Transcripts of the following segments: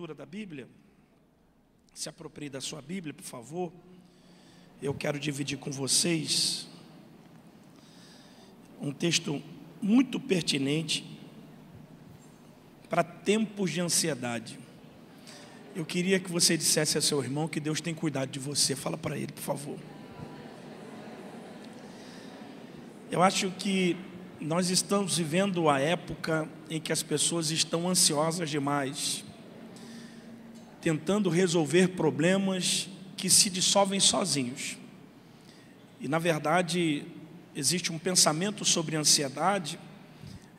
leitura da Bíblia, se aproprie da sua Bíblia, por favor. Eu quero dividir com vocês um texto muito pertinente para tempos de ansiedade. Eu queria que você dissesse a seu irmão que Deus tem cuidado de você. Fala para ele, por favor. Eu acho que nós estamos vivendo a época em que as pessoas estão ansiosas demais, tentando resolver problemas que se dissolvem sozinhos. E, na verdade, existe um pensamento sobre a ansiedade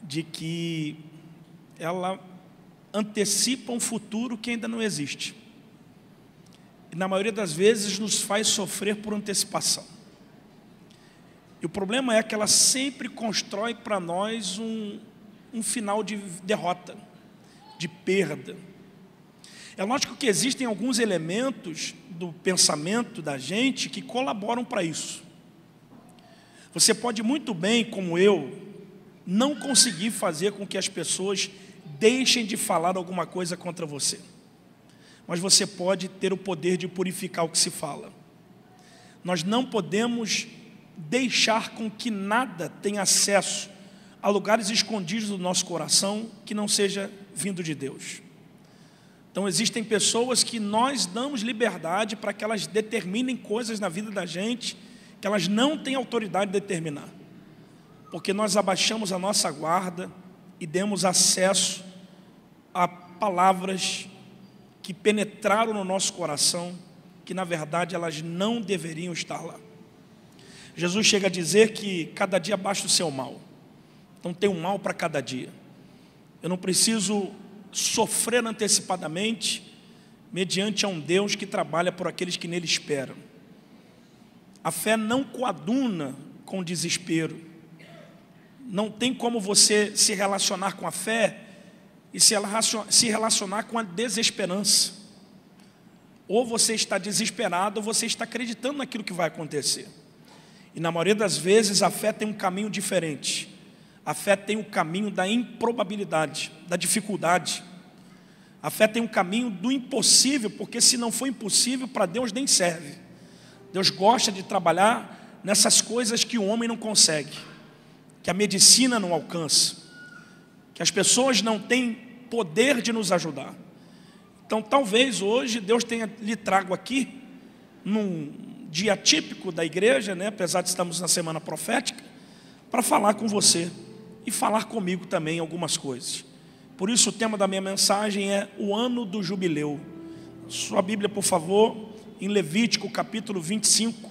de que ela antecipa um futuro que ainda não existe. E, na maioria das vezes, nos faz sofrer por antecipação. E o problema é que ela sempre constrói para nós um final de derrota, de perda. É lógico que existem alguns elementos do pensamento da gente que colaboram para isso. Você pode muito bem, como eu, não conseguir fazer com que as pessoas deixem de falar alguma coisa contra você. Mas você pode ter o poder de purificar o que se fala. Nós não podemos deixar com que nada tenha acesso a lugares escondidos do nosso coração que não seja vindo de Deus. Então existem pessoas que nós damos liberdade para que elas determinem coisas na vida da gente que elas não têm autoridade de determinar, porque nós abaixamos a nossa guarda e demos acesso a palavras que penetraram no nosso coração, que na verdade elas não deveriam estar lá. Jesus chega a dizer que cada dia basta o seu mal. Então tem um mal para cada dia. Eu não preciso sofrer antecipadamente mediante a um Deus que trabalha por aqueles que nele esperam. A fé não coaduna com o desespero. Não tem como você se relacionar com a fé e se relacionar com a desesperança. Ou você está desesperado ou você está acreditando naquilo que vai acontecer. E na maioria das vezes a fé tem um caminho diferente. A fé tem o caminho da improbabilidade, da dificuldade. A fé tem um caminho do impossível, porque se não for impossível, para Deus nem serve. Deus gosta de trabalhar nessas coisas que o homem não consegue, que a medicina não alcança, que as pessoas não têm poder de nos ajudar. Então talvez hoje Deus tenha lhe trago aqui, num dia típico da igreja, apesar de estarmos na semana profética, para falar com você e falar comigo também algumas coisas. Por isso o tema da minha mensagem é o ano do jubileu. Sua Bíblia, por favor, em Levítico capítulo 25,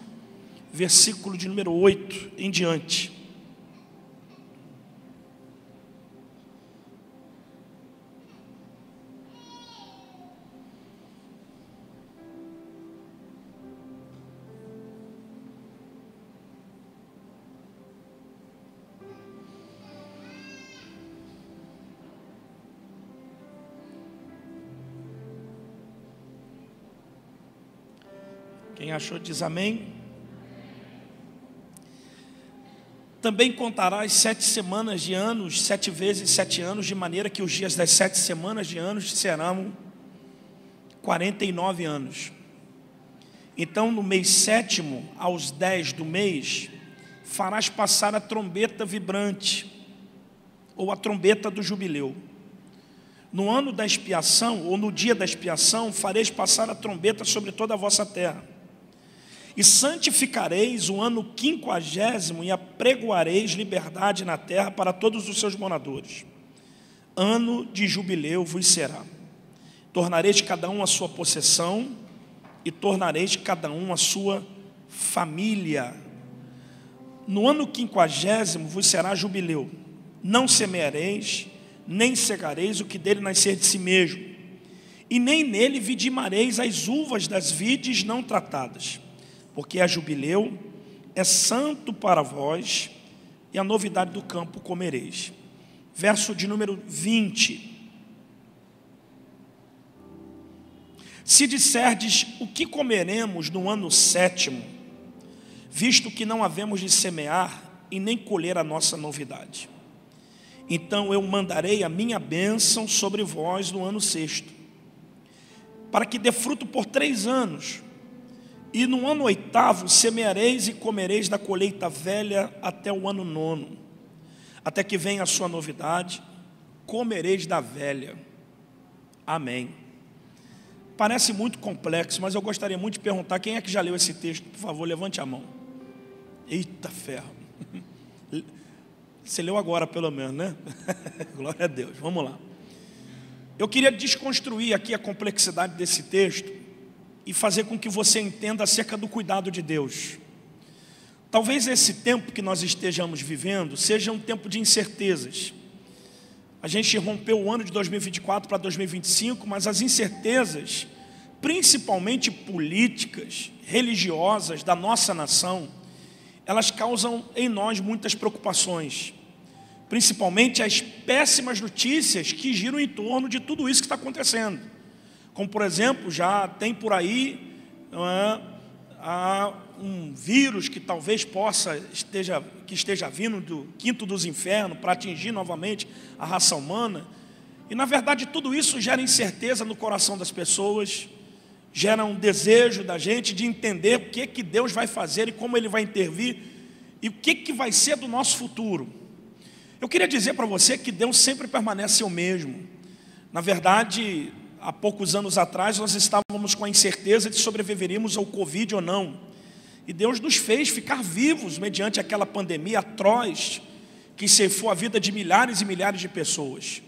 versículo de número 8 em diante. Quem achou diz amém. Também contarás 7 semanas de anos, 7 vezes 7 anos, de maneira que os dias das 7 semanas de anos serão 49 anos. Então no mês 7º, aos 10 do mês, farás passar a trombeta vibrante, ou a trombeta do jubileu. No ano da expiação, ou no dia da expiação, fareis passar a trombeta sobre toda a vossa terra. E santificareis o ano 50º e apregoareis liberdade na terra para todos os seus moradores. Ano de jubileu vos será. Tornareis cada um a sua possessão e tornareis cada um a sua família. No ano 50º vos será jubileu. Não semeareis, nem cegareis o que dele nascer de si mesmo. E nem nele vidimareis as uvas das vides não tratadas. Porque a jubileu é santo para vós, e a novidade do campo comereis. Verso de número 20. Se disserdes o que comeremos no ano 7º, visto que não havemos de semear e nem colher a nossa novidade, então eu mandarei a minha bênção sobre vós no ano 6º. para que dê fruto por 3 anos. E no ano 8º semeareis e comereis da colheita velha até o ano 9º. Até que venha a sua novidade, comereis da velha. Amém. Parece muito complexo, mas eu gostaria muito de perguntar, quem é que já leu esse texto? Por favor, levante a mão. Eita ferro. Você leu agora pelo menos, né? Glória a Deus, vamos lá. Eu queria desconstruir aqui a complexidade desse texto e fazer com que você entenda acerca do cuidado de Deus. Talvez esse tempo que nós estejamos vivendo seja um tempo de incertezas. A gente rompeu o ano de 2024 para 2025, mas as incertezas, principalmente políticas, religiosas da nossa nação, elas causam em nós muitas preocupações, principalmente as péssimas notícias que giram em torno de tudo isso que está acontecendo. Como, por exemplo, já tem por aí há um vírus que talvez esteja vindo do quinto dos infernos para atingir novamente a raça humana. E, na verdade, tudo isso gera incerteza no coração das pessoas, gera um desejo da gente de entender o que Deus vai fazer e como Ele vai intervir e o que vai ser do nosso futuro. Eu queria dizer para você que Deus sempre permanece o mesmo. Na verdade, há poucos anos atrás, nós estávamos com a incerteza de sobreviveríamos ao Covid ou não. E Deus nos fez ficar vivos mediante aquela pandemia atroz que ceifou a vida de milhares e milhares de pessoas.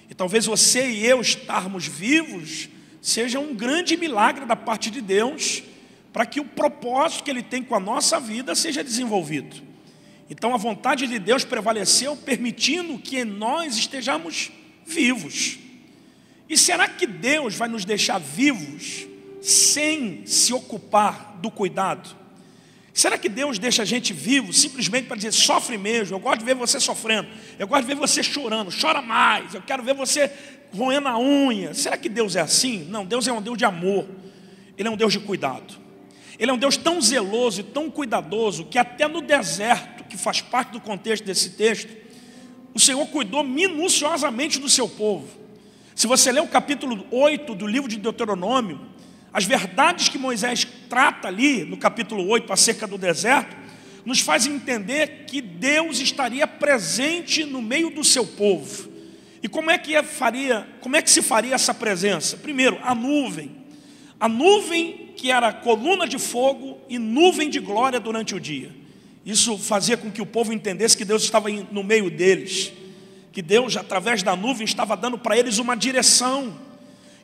E talvez você e eu estarmos vivos seja um grande milagre da parte de Deus para que o propósito que Ele tem com a nossa vida seja desenvolvido. Então a vontade de Deus prevaleceu, permitindo que nós estejamos vivos. E será que Deus vai nos deixar vivos sem se ocupar do cuidado? Será que Deus deixa a gente vivo simplesmente para dizer, sofre mesmo, eu gosto de ver você sofrendo, eu gosto de ver você chorando, chora mais, eu quero ver você roendo a unha? Será que Deus é assim? Não, Deus é um Deus de amor, Ele é um Deus de cuidado. Ele é um Deus tão zeloso e tão cuidadoso que até no deserto, que faz parte do contexto desse texto, o Senhor cuidou minuciosamente do seu povo. Se você ler o capítulo 8 do livro de Deuteronômio, as verdades que Moisés trata ali no capítulo 8 acerca do deserto, nos fazem entender que Deus estaria presente no meio do seu povo. E como é que se faria essa presença? Primeiro, a nuvem que era coluna de fogo e nuvem de glória durante o dia. Isso fazia com que o povo entendesse que Deus estava no meio deles, que Deus, através da nuvem, estava dando para eles uma direção,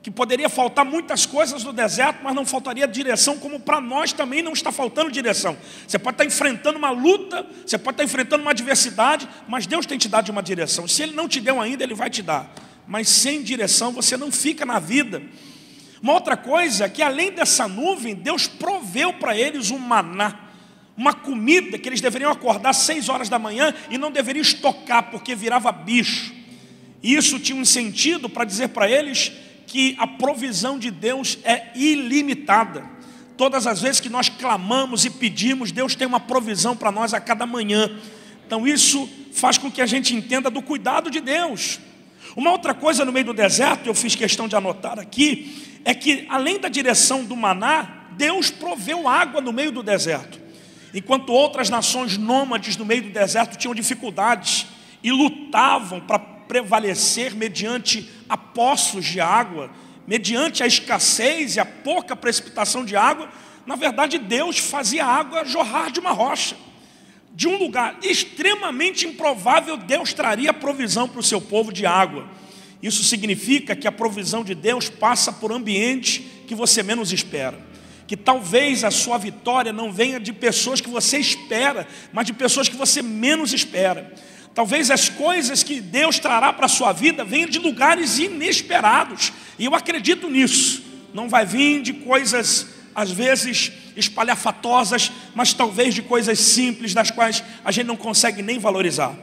que poderia faltar muitas coisas no deserto, mas não faltaria direção, como para nós também não está faltando direção. Você pode estar enfrentando uma luta, você pode estar enfrentando uma adversidade, mas Deus tem te dado uma direção. Se Ele não te deu ainda, Ele vai te dar. Mas sem direção você não fica na vida. Uma outra coisa é que além dessa nuvem, Deus proveu para eles um maná, uma comida que eles deveriam acordar às 6 horas da manhã e não deveriam estocar, porque virava bicho. E isso tinha um sentido para dizer para eles que a provisão de Deus é ilimitada. Todas as vezes que nós clamamos e pedimos, Deus tem uma provisão para nós a cada manhã. Então isso faz com que a gente entenda do cuidado de Deus. Uma outra coisa no meio do deserto, eu fiz questão de anotar aqui, é que além da direção do maná, Deus proveu água no meio do deserto. Enquanto outras nações nômades no meio do deserto tinham dificuldades e lutavam para prevalecer mediante a poços de água, mediante a escassez e a pouca precipitação de água, na verdade Deus fazia a água jorrar de uma rocha. De um lugar extremamente improvável, Deus traria provisão para o seu povo de água. Isso significa que a provisão de Deus passa por ambientes que você menos espera. Que talvez a sua vitória não venha de pessoas que você espera, mas de pessoas que você menos espera. Talvez as coisas que Deus trará para a sua vida venham de lugares inesperados. E eu acredito nisso. Não vai vir de coisas, às vezes, espalhafatosas, mas talvez de coisas simples, das quais a gente não consegue nem valorizar.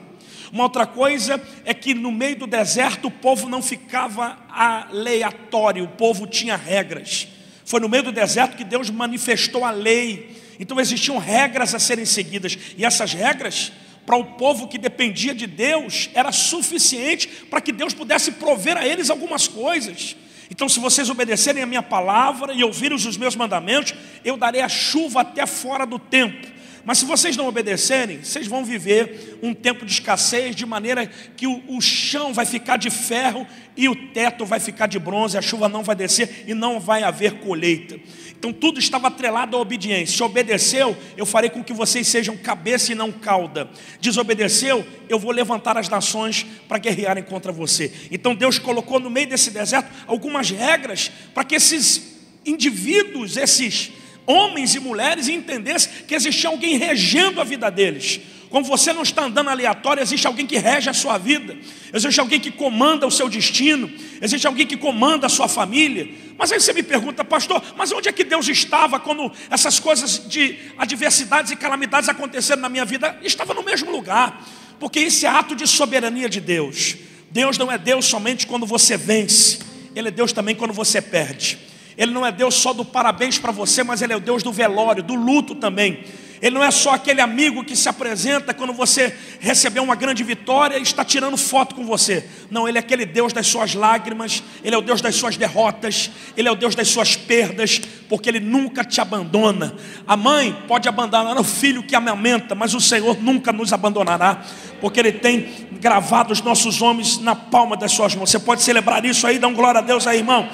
Uma outra coisa é que no meio do deserto o povo não ficava aleatório, o povo tinha regras. Foi no meio do deserto que Deus manifestou a lei. Então existiam regras a serem seguidas. E essas regras, para o povo que dependia de Deus, era suficiente para que Deus pudesse prover a eles algumas coisas. Então, se vocês obedecerem a minha palavra e ouvirem os meus mandamentos, eu darei a chuva até fora do tempo. Mas se vocês não obedecerem, vocês vão viver um tempo de escassez, de maneira que o chão vai ficar de ferro e o teto vai ficar de bronze, a chuva não vai descer e não vai haver colheita. Então tudo estava atrelado à obediência. Se obedeceu, eu farei com que vocês sejam cabeça e não cauda. Desobedeceu, eu vou levantar as nações para guerrearem contra você. Então Deus colocou no meio desse deserto algumas regras para que esses indivíduos, esses homens e mulheres, entendessem que existia alguém regendo a vida deles. Como você não está andando aleatório, existe alguém que rege a sua vida, existe alguém que comanda o seu destino, existe alguém que comanda a sua família. Mas aí você me pergunta, pastor, mas onde é que Deus estava quando essas coisas de adversidades e calamidades aconteceram na minha vida? Estava no mesmo lugar, porque esse é ato de soberania de Deus. Deus não é Deus somente quando você vence, Ele é Deus também quando você perde. Ele não é Deus só do parabéns para você, mas Ele é o Deus do velório, do luto também. Ele não é só aquele amigo que se apresenta quando você recebeu uma grande vitória e está tirando foto com você. Não, Ele é aquele Deus das suas lágrimas, Ele é o Deus das suas derrotas, Ele é o Deus das suas perdas, porque Ele nunca te abandona. A mãe pode abandonar o filho que amamenta, mas o Senhor nunca nos abandonará, porque Ele tem gravado os nossos homens na palma das suas mãos. Você pode celebrar isso aí, dá um glória a Deus aí, irmão.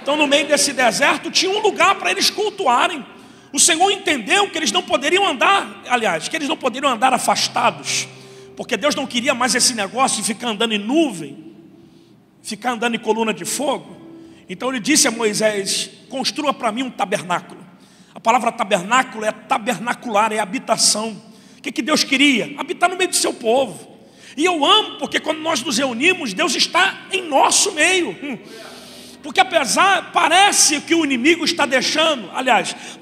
Então, no meio desse deserto, tinha um lugar para eles cultuarem. O Senhor entendeu que eles não poderiam andar, que eles não poderiam andar afastados, porque Deus não queria mais esse negócio de ficar andando em nuvem, ficar andando em coluna de fogo. Então Ele disse a Moisés: construa para mim um tabernáculo. A palavra tabernáculo é tabernacular, é habitação. O que Deus queria? Habitar no meio do seu povo. E eu amo, porque quando nós nos reunimos, Deus está em nosso meio. Porque parece que o inimigo está deixando,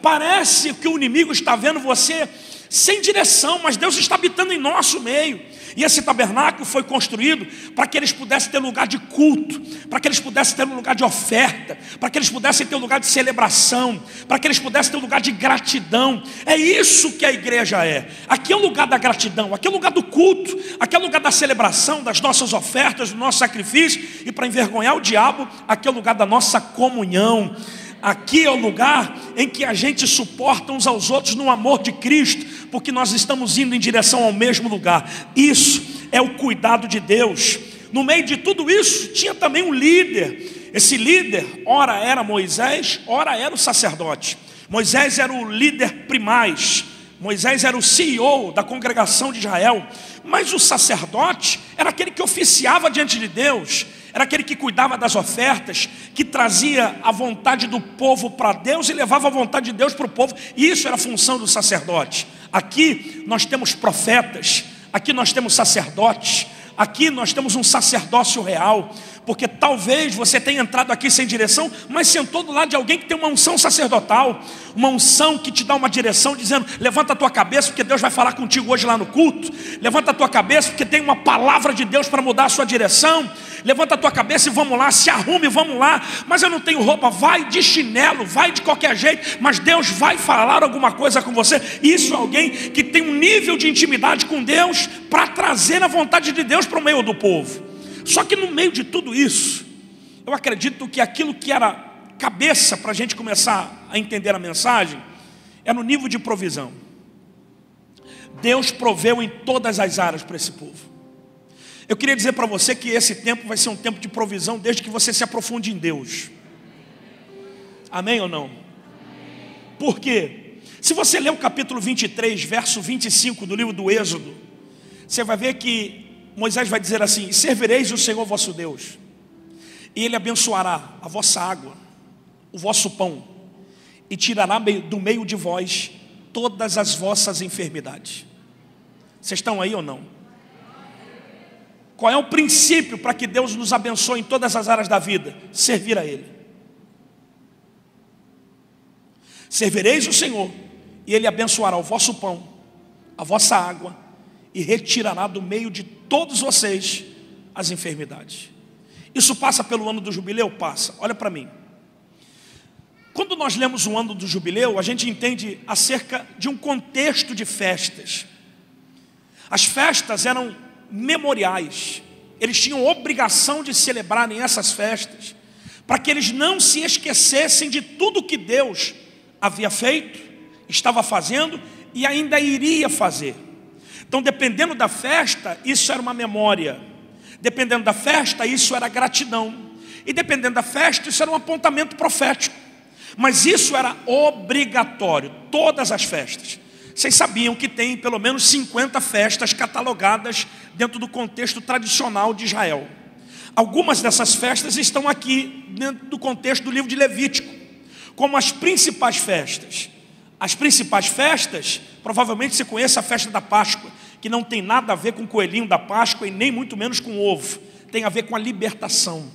parece que o inimigo está vendo você sem direção, mas Deus está habitando em nosso meio. E esse tabernáculo foi construído para que eles pudessem ter lugar de culto, para que eles pudessem ter um lugar de oferta, para que eles pudessem ter um lugar de celebração, para que eles pudessem ter um lugar de gratidão. É isso que a igreja é. Aqui é o lugar da gratidão, aqui é o lugar do culto, aqui é o lugar da celebração, das nossas ofertas, do nosso sacrifício. E para envergonhar o diabo, aqui é o lugar da nossa comunhão. Aqui é o lugar em que a gente suporta uns aos outros no amor de Cristo, porque nós estamos indo em direção ao mesmo lugar. Isso é o cuidado de Deus. No meio de tudo isso, tinha também um líder. Esse líder, ora era Moisés, ora era o sacerdote. Moisés era o líder primaz, Moisés era o CEO da congregação de Israel. Mas o sacerdote era aquele que oficiava diante de Deus, era aquele que cuidava das ofertas, que trazia a vontade do povo para Deus e levava a vontade de Deus para o povo. E isso era a função do sacerdote. Aqui nós temos profetas, aqui nós temos sacerdotes, aqui nós temos um sacerdócio real. Porque talvez você tenha entrado aqui sem direção, mas sentou do lado de alguém que tem uma unção sacerdotal, uma unção que te dá uma direção, dizendo: levanta a tua cabeça, porque Deus vai falar contigo hoje lá no culto. Levanta a tua cabeça, porque tem uma palavra de Deus para mudar a sua direção. Levanta a tua cabeça e vamos lá, se arrume, vamos lá. Mas eu não tenho roupa, vai de chinelo, vai de qualquer jeito, mas Deus vai falar alguma coisa com você. Isso é alguém que tem um nível de intimidade com Deus para trazer a vontade de Deus para o meio do povo. Só que no meio de tudo isso, eu acredito que aquilo que era cabeça para a gente começar a entender a mensagem é no nível de provisão. Deus proveu em todas as áreas para esse povo. Eu queria dizer para você que esse tempo vai ser um tempo de provisão desde que você se aprofunde em Deus. Amém ou não? Por quê? Se você ler o capítulo 23, verso 25 do livro do Êxodo, você vai ver que Moisés vai dizer assim: servireis o Senhor vosso Deus, e Ele abençoará a vossa água, o vosso pão, e tirará do meio de vós todas as vossas enfermidades. Vocês estão aí ou não? Qual é o princípio para que Deus nos abençoe em todas as áreas da vida? Servir a Ele. Servireis o Senhor, e Ele abençoará o vosso pão, a vossa água, e retirará do meio de todos vocês as enfermidades. Isso passa pelo ano do jubileu? Passa. Olha para mim. Quando nós lemos o ano do jubileu, a gente entende acerca de um contexto de festas. As festas eram memoriais. Eles tinham obrigação de celebrarem essas festas, para que eles não se esquecessem de tudo que Deus havia feito, estava fazendo e ainda iria fazer. Então, dependendo da festa, isso era uma memória. Dependendo da festa, isso era gratidão. E dependendo da festa, isso era um apontamento profético. Mas isso era obrigatório, todas as festas. Vocês sabiam que tem pelo menos 50 festas catalogadas dentro do contexto tradicional de Israel. Algumas dessas festas estão aqui dentro do contexto do livro de Levítico, como as principais festas. As principais festas, provavelmente você conhece a festa da Páscoa, que não tem nada a ver com o coelhinho da Páscoa e nem muito menos com o ovo. Tem a ver com a libertação.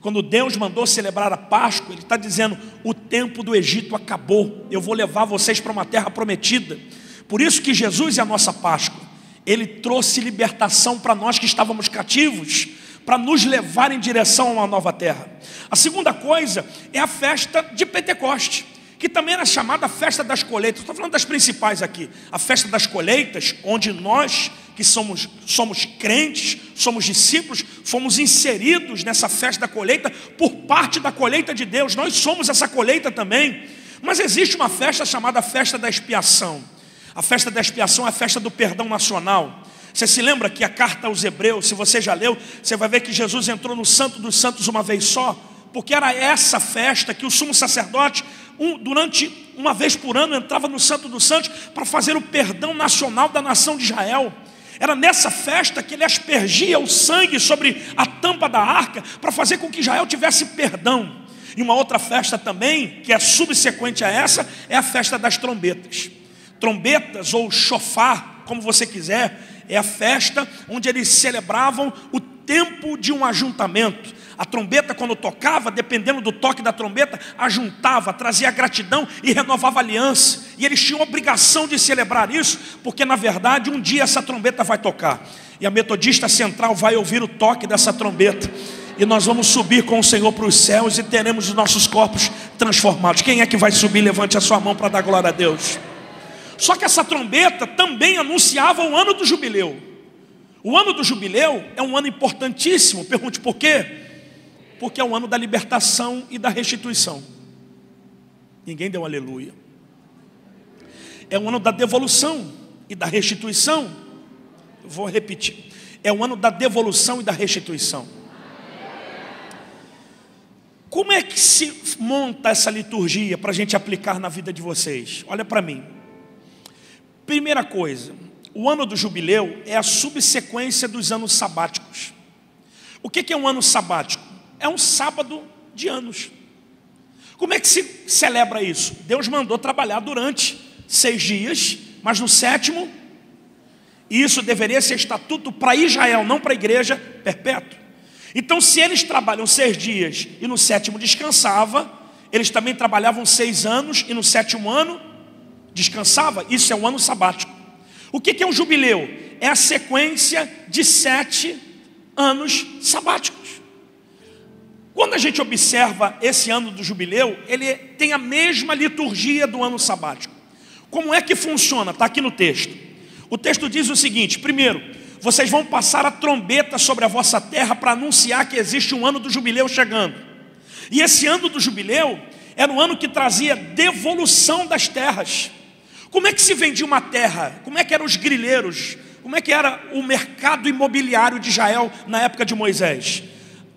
Quando Deus mandou celebrar a Páscoa, Ele está dizendo: o tempo do Egito acabou, eu vou levar vocês para uma terra prometida. Por isso que Jesus é a nossa Páscoa. Ele trouxe libertação para nós que estávamos cativos, para nos levar em direção a uma nova terra. A segunda coisa é a festa de Pentecoste, que também era chamada festa das colheitas. Estou falando das principais aqui. A festa das colheitas, onde nós que somos crentes, somos discípulos, fomos inseridos nessa festa da colheita por parte da colheita de Deus. Nós somos essa colheita também. Mas existe uma festa chamada festa da expiação. A festa da expiação é a festa do perdão nacional. Você se lembra que a carta aos Hebreus, se você já leu, você vai ver que Jesus entrou no Santo dos Santos uma vez só, porque era essa festa que o sumo sacerdote, durante uma vez por ano, entrava no Santo dos Santos para fazer o perdão nacional da nação de Israel. Era nessa festa que ele aspergia o sangue sobre a tampa da arca para fazer com que Israel tivesse perdão. E uma outra festa também, que é subsequente a essa, é a festa das trombetas. Trombetas ou chofar, como você quiser, é a festa onde eles celebravam o tempo de um ajuntamento. A trombeta, quando tocava, dependendo do toque da trombeta, ajuntava, trazia gratidão e renovava a aliança. E eles tinham obrigação de celebrar isso, porque na verdade um dia essa trombeta vai tocar. E a Metodista Central vai ouvir o toque dessa trombeta. E nós vamos subir com o Senhor para os céus e teremos os nossos corpos transformados. Quem é que vai subir? Levante a sua mão para dar glória a Deus. Só que essa trombeta também anunciava o ano do jubileu. O ano do jubileu é um ano importantíssimo. Pergunte por quê? Porque é o ano da libertação e da restituição. Ninguém deu aleluia. É o ano da devolução e da restituição. Vou repetir. É o ano da devolução e da restituição. Como é que se monta essa liturgia para a gente aplicar na vida de vocês? Olha para mim. Primeira coisa, o ano do jubileu é a subsequência dos anos sabáticos. O que é um ano sabático? É um sábado de anos. Como é que se celebra isso? Deus mandou trabalhar durante 6 dias, mas no 7º, e isso deveria ser estatuto para Israel, não para a igreja perpétua. Então, se eles trabalham 6 dias e no 7º descansava, eles também trabalhavam 6 anos e no 7º ano descansava. Isso é um ano sabático. O que é um jubileu? É a sequência de 7 anos sabáticos. Quando a gente observa esse ano do jubileu, ele tem a mesma liturgia do ano sabático. Como é que funciona? Está aqui no texto. O texto diz o seguinte: primeiro, vocês vão passar a trombeta sobre a vossa terra para anunciar que existe um ano do jubileu chegando. E esse ano do jubileu era um ano que trazia devolução das terras. Como é que se vendia uma terra? Como é que eram os grileiros? Como é que era o mercado imobiliário de Israel na época de Moisés?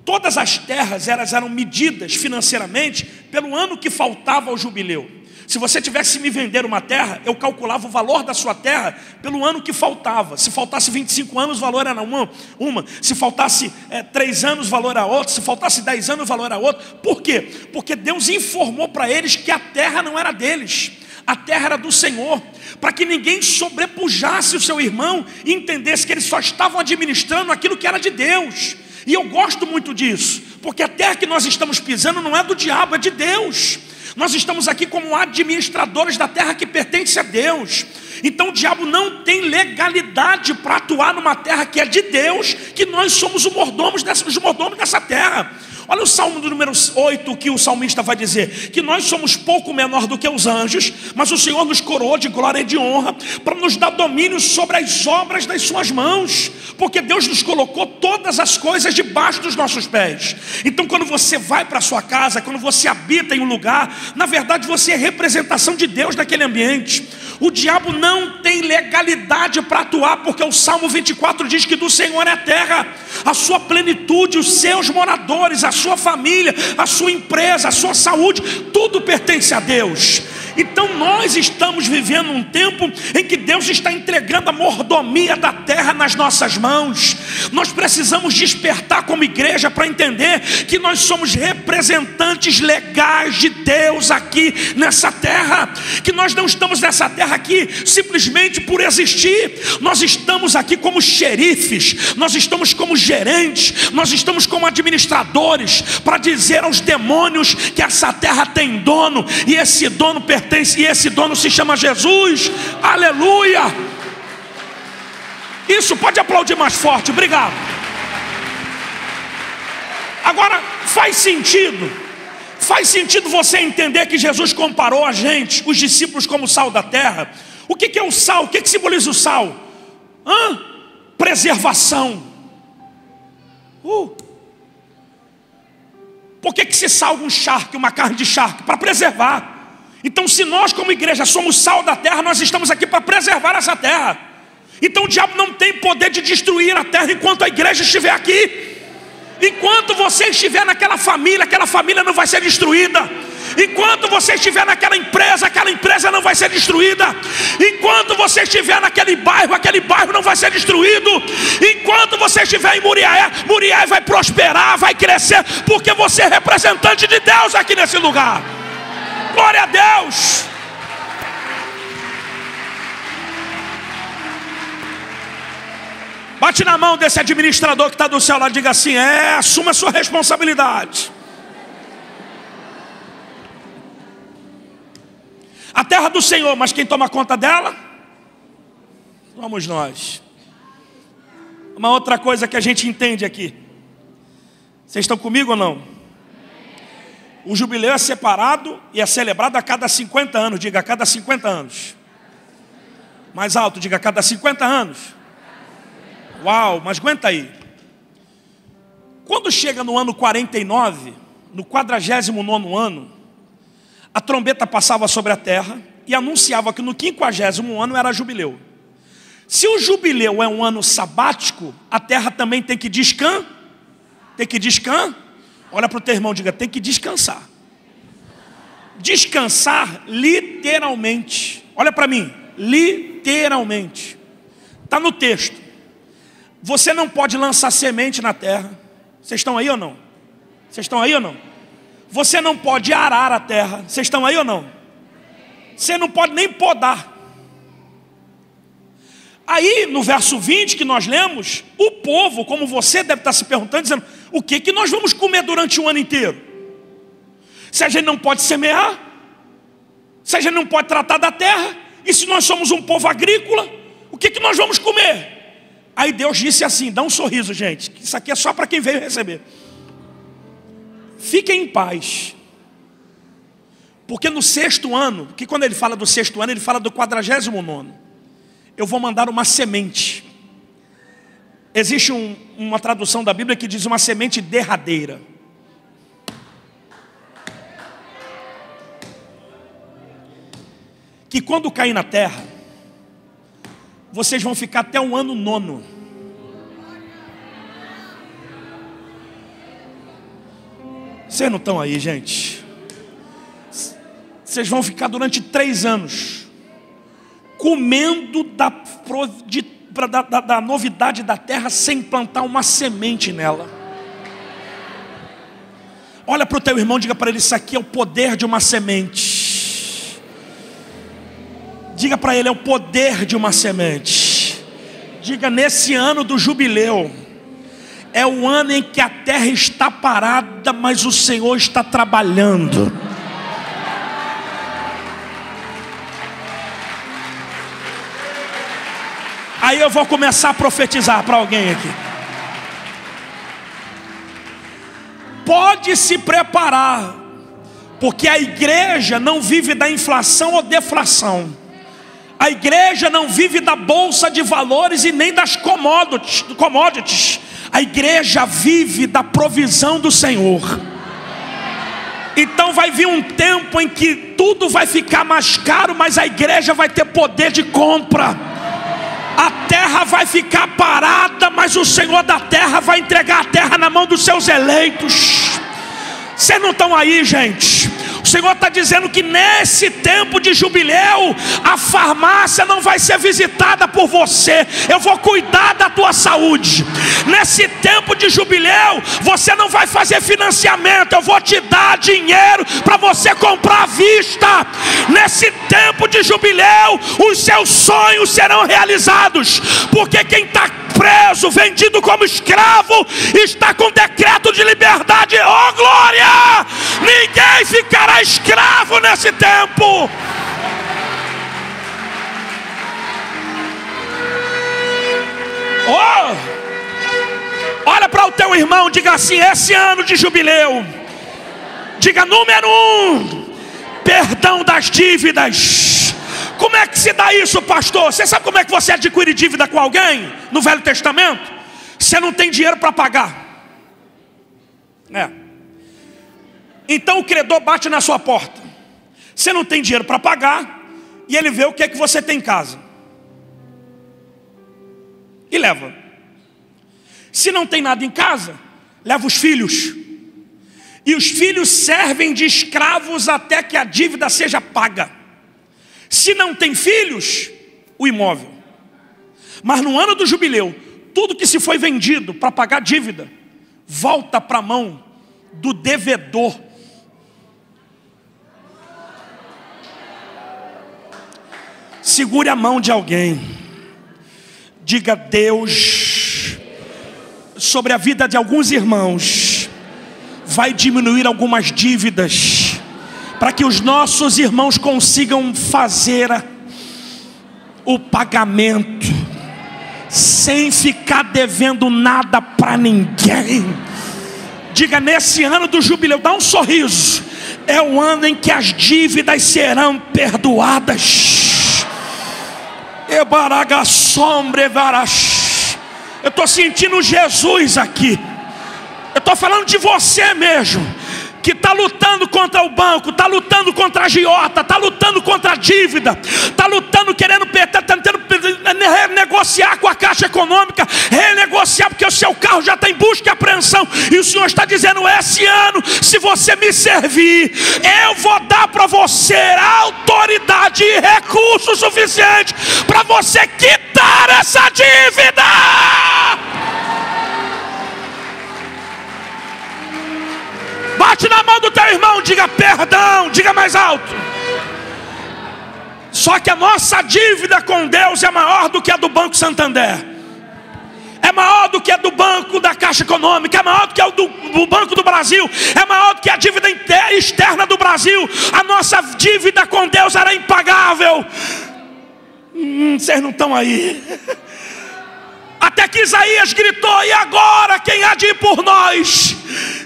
Todas as terras eram medidas financeiramente pelo ano que faltava ao jubileu. Se você tivesse me vender uma terra, eu calculava o valor da sua terra pelo ano que faltava. Se faltasse 25 anos, o valor era uma. Se faltasse 3 anos, o valor era outro. Se faltasse 10 anos, o valor era outro. Por quê? Porque Deus informou para eles que a terra não era deles. A terra era do Senhor, para que ninguém sobrepujasse o seu irmão e entendesse que eles só estavam administrando aquilo que era de Deus. E eu gosto muito disso, porque a terra que nós estamos pisando não é do diabo, é de Deus. Nós estamos aqui como administradores da terra que pertence a Deus. Então o diabo não tem legalidade para atuar numa terra que é de Deus, que nós somos os mordomos dessa terra. Olha o Salmo do número 8, que o salmista vai dizer: que nós somos pouco menor do que os anjos, mas o Senhor nos coroou de glória e de honra, para nos dar domínio sobre as obras das suas mãos, porque Deus nos colocou todas as coisas debaixo dos nossos pés. Então quando você vai para a sua casa, quando você habita em um lugar, na verdade você é representação de Deus naquele ambiente. O diabo não tem legalidade para atuar, porque o Salmo 24 diz que do Senhor é a terra, a sua plenitude, os seus moradores, a sua família, a sua empresa, a sua saúde, tudo pertence a Deus. Então nós estamos vivendo um tempo em que Deus está entregando a mordomia da terra nas nossas mãos. Nós precisamos despertar como igreja para entender que nós somos representantes legais de Deus aqui nessa terra, que nós não estamos nessa terra aqui simplesmente por existir. Nós estamos aqui como xerifes, nós estamos como gerentes, nós estamos como administradores, para dizer aos demônios que essa terra tem dono, e esse dono pertence, e esse dono se chama Jesus. Aleluia! Isso, pode aplaudir mais forte, obrigado. Agora, faz sentido você entender que Jesus comparou a gente, os discípulos, como sal da terra. O que é o sal? O que simboliza o sal? Preservação. Por que se salga um charque, uma carne de charque? Para preservar. Então, se nós como igreja somos sal da terra, nós estamos aqui para preservar essa terra. Então o diabo não tem poder de destruir a terra enquanto a igreja estiver aqui. Enquanto você estiver naquela família, aquela família não vai ser destruída. Enquanto você estiver naquela empresa, aquela empresa não vai ser destruída. Enquanto você estiver naquele bairro, aquele bairro não vai ser destruído. Enquanto você estiver em Muriaé, Muriaé vai prosperar, vai crescer, porque você é representante de Deus aqui nesse lugar. Glória a Deus. Bate na mão desse administrador que está do seu lado e diga assim: assuma a sua responsabilidade. A terra do Senhor, mas quem toma conta dela? Somos nós. Uma outra coisa que a gente entende aqui. Vocês estão comigo ou não? O jubileu é separado e é celebrado a cada 50 anos. Diga, a cada 50 anos. Mais alto, diga, a cada 50 anos. Uau, mas aguenta aí. Quando chega no ano 49, no 49º ano, a trombeta passava sobre a terra e anunciava que no 50º ano era jubileu. Se o jubileu é um ano sabático, a terra também tem que descansar. Tem que descansar. Olha para o teu irmão e diga, tem que descansar. Descansar literalmente. Olha para mim, literalmente. Está no texto. Você não pode lançar semente na terra. Vocês estão aí ou não? Vocês estão aí ou não? Você não pode arar a terra. Vocês estão aí ou não? Você não pode nem podar. Aí no verso 20 que nós lemos, o povo, como você deve estar se perguntando, dizendo, o que nós vamos comer durante o ano inteiro? Se a gente não pode semear, se a gente não pode tratar da terra, e se nós somos um povo agrícola, o que nós vamos comer? Aí Deus disse assim, dá um sorriso, gente, isso aqui é só para quem veio receber. Fiquem em paz, porque no 6º ano, que quando ele fala do 6º ano, ele fala do 49º. Eu vou mandar uma semente. Existe uma tradução da Bíblia que diz uma semente derradeira. Que quando cair na terra, vocês vão ficar até o ano 9. Vocês não estão aí, gente? Vocês vão ficar durante 3 anos comendo da novidade da terra sem plantar uma semente nela. Olha para o teu irmão e diga para ele, isso aqui é o poder de uma semente. Diga para ele, é o poder de uma semente. Diga, nesse ano do jubileu, é o ano em que a terra está parada, mas o Senhor está trabalhando. Aí eu vou começar a profetizar para alguém aqui. Pode se preparar, porque a igreja não vive da inflação ou deflação. A igreja não vive da bolsa de valores e nem das commodities. A igreja vive da provisão do Senhor. Então vai vir um tempo em que tudo vai ficar mais caro, mas a igreja vai ter poder de compra. A terra vai ficar parada, mas o Senhor da terra vai entregar a terra na mão dos seus eleitos. Vocês não estão aí, gente? O Senhor está dizendo que nesse tempo de jubileu, a farmácia não vai ser visitada por você. Eu vou cuidar da tua saúde. Nesse tempo de jubileu, você não vai fazer financiamento. Eu vou te dar dinheiro para você comprar à vista. Nesse tempo de jubileu, os seus sonhos serão realizados. Porque quem está preso, vendido como escravo, está com decreto de liberdade. Oh glória! Ninguém ficará escravo nesse tempo. Oh! Olha para o teu irmão, diga assim: esse ano de jubileu, diga número 1, perdão das dívidas. Como é que se dá isso, pastor? Você sabe como é que você adquire dívida com alguém no Velho Testamento? Você não tem dinheiro para pagar. Então o credor bate na sua porta. Você não tem dinheiro para pagar, e ele vê o que é que você tem em casa e leva. Se não tem nada em casa, leva os filhos. E os filhos servem de escravos até que a dívida seja paga. Se não tem filhos, o imóvel. Mas no ano do jubileu, tudo que se foi vendido para pagar dívida volta para a mão do devedor. Segure a mão de alguém. Diga: Deus, sobre a vida de alguns irmãos, vai diminuir algumas dívidas, para que os nossos irmãos consigam fazer o pagamento, sem ficar devendo nada para ninguém. Diga: nesse ano do jubileu, dá um sorriso, é o ano em que as dívidas serão perdoadas. Eu estou sentindo Jesus aqui. Eu estou falando de você mesmo, que está lutando contra o banco, está lutando contra a agiota, está lutando contra a dívida, está lutando, querendo tentando renegociar com a Caixa Econômica, renegociar porque o seu carro já está em busca e apreensão, e o Senhor está dizendo: esse ano, se você me servir, eu vou dar para você autoridade e recurso suficiente para você quitar essa dívida. Bate na mão do teu irmão, diga perdão, diga mais alto. Só que a nossa dívida com Deus é maior do que a do Banco Santander, é maior do que a do Banco da Caixa Econômica, é maior do que a do Banco do Brasil, é maior do que a dívida externa do Brasil. A nossa dívida com Deus era impagável. Vocês não estão aí. Até que Isaías gritou: e agora quem há de ir por nós?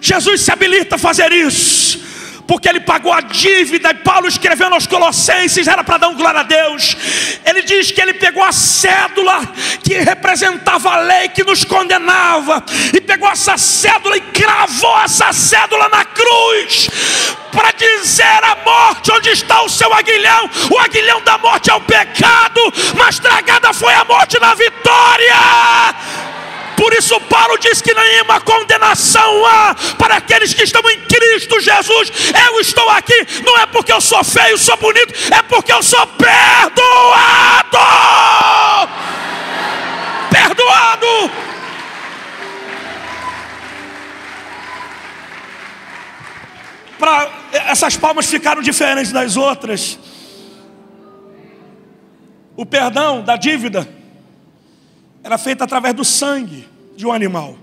Jesus se habilita a fazer isso, porque ele pagou a dívida. E Paulo, escrevendo aos Colossenses, era para dar glória a Deus. Ele diz que ele pegou a cédula que representava a lei que nos condenava, e pegou essa cédula e cravou essa cédula na cruz, para dizer à morte: onde está o seu aguilhão? O aguilhão da morte é o pecado, mas tragada foi a morte na vitória. Por isso Paulo diz que nenhuma condenação há para aqueles que estão em Cristo Jesus. Eu estou aqui, não é porque eu sou feio, sou bonito, é porque eu sou perdoado. Perdoado. Essas palmas ficaram diferentes das outras. O perdão da dívida era feito através do sangue de um animal.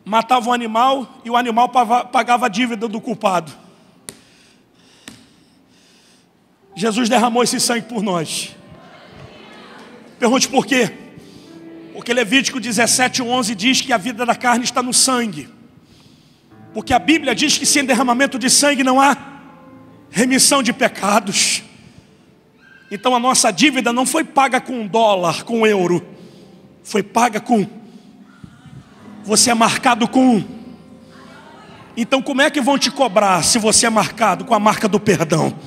Matava um animal e o animal pagava a dívida do culpado. Jesus derramou esse sangue por nós. Pergunte por quê? Porque Levítico 17:11 diz que a vida da carne está no sangue. Porque a Bíblia diz que sem derramamento de sangue não há remissão de pecados. Então a nossa dívida não foi paga com dólar, com euro. Foi paga com... Você é marcado com... Então como é que vão te cobrar se você é marcado com a marca do perdão?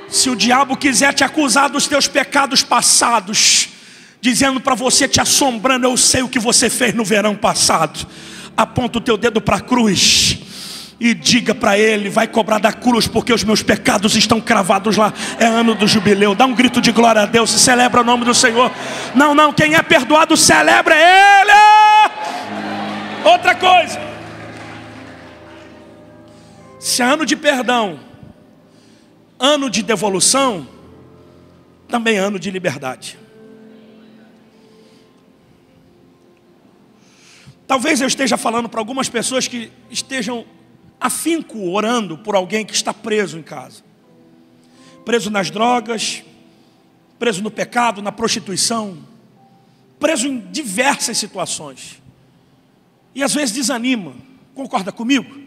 Se o diabo quiser te acusar dos teus pecados passados, dizendo para você, te assombrando, eu sei o que você fez no verão passado, aponta o teu dedo para a cruz e diga para ele, vai cobrar da cruz, porque os meus pecados estão cravados lá. É ano do jubileu. Dá um grito de glória a Deus e celebra o nome do Senhor. Não, quem é perdoado celebra Ele. Outra coisa, se é ano de perdão, ano de devolução, também é ano de liberdade. Talvez eu esteja falando para algumas pessoas que estejam afinco orando por alguém que está preso em casa, preso nas drogas, preso no pecado, na prostituição, preso em diversas situações, e às vezes desanima. Concorda comigo?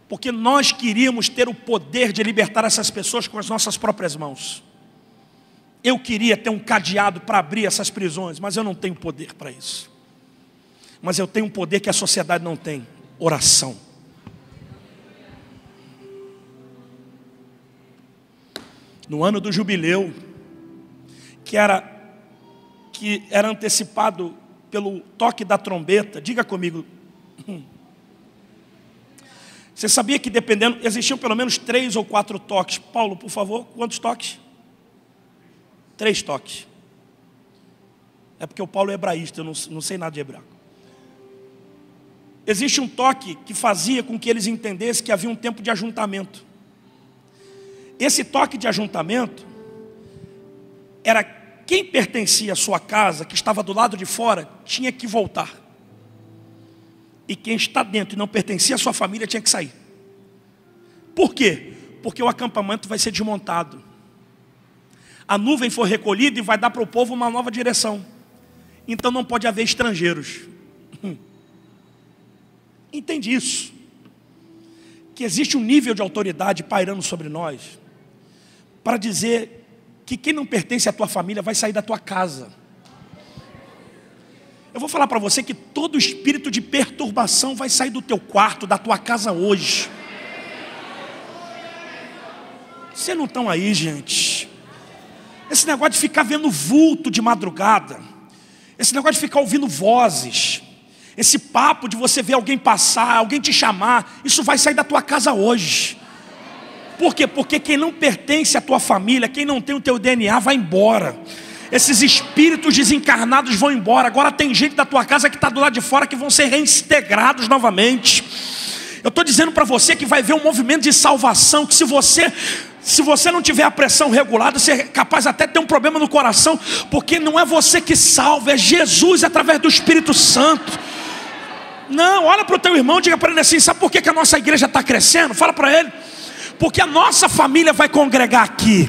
Porque nós queríamos ter o poder de libertar essas pessoas com as nossas próprias mãos. Eu queria ter um cadeado para abrir essas prisões, mas eu não tenho poder para isso. Mas eu tenho um poder que a sociedade não tem: oração. No ano do jubileu, que era antecipado pelo toque da trombeta, diga comigo. Você sabia que dependendo, existiam pelo menos 3 ou 4 toques. Paulo, por favor, quantos toques? 3 toques. É porque o Paulo é hebraísta, eu não sei nada de hebraico. Existe um toque que fazia com que eles entendessem que havia um tempo de ajuntamento. Esse toque de ajuntamento era quem pertencia à sua casa, que estava do lado de fora, tinha que voltar. E quem está dentro e não pertencia à sua família tinha que sair. Por quê? Porque o acampamento vai ser desmontado. A nuvem foi recolhida e vai dar para o povo uma nova direção. Então não pode haver estrangeiros. Entende isso? Que existe um nível de autoridade pairando sobre nós, para dizer que quem não pertence à tua família vai sair da tua casa. Eu vou falar para você que todo espírito de perturbação vai sair do teu quarto, da tua casa hoje. Vocês não estão aí, gente? Esse negócio de ficar vendo vulto de madrugada, esse negócio de ficar ouvindo vozes, esse papo de você ver alguém passar, alguém te chamar, isso vai sair da tua casa hoje. Por quê? Porque quem não pertence à tua família, quem não tem o teu DNA, vai embora. Esses espíritos desencarnados vão embora. Agora tem gente da tua casa que está do lado de fora que vão ser reintegrados novamente. Eu estou dizendo para você que vai ver um movimento de salvação, que se você não tiver a pressão regulada, você é capaz até de ter um problema no coração, porque não é você que salva, é Jesus através do Espírito Santo. Não, olha para o teu irmão, diga para ele assim: sabe por que a nossa igreja está crescendo? Fala para ele: porque a nossa família vai congregar aqui.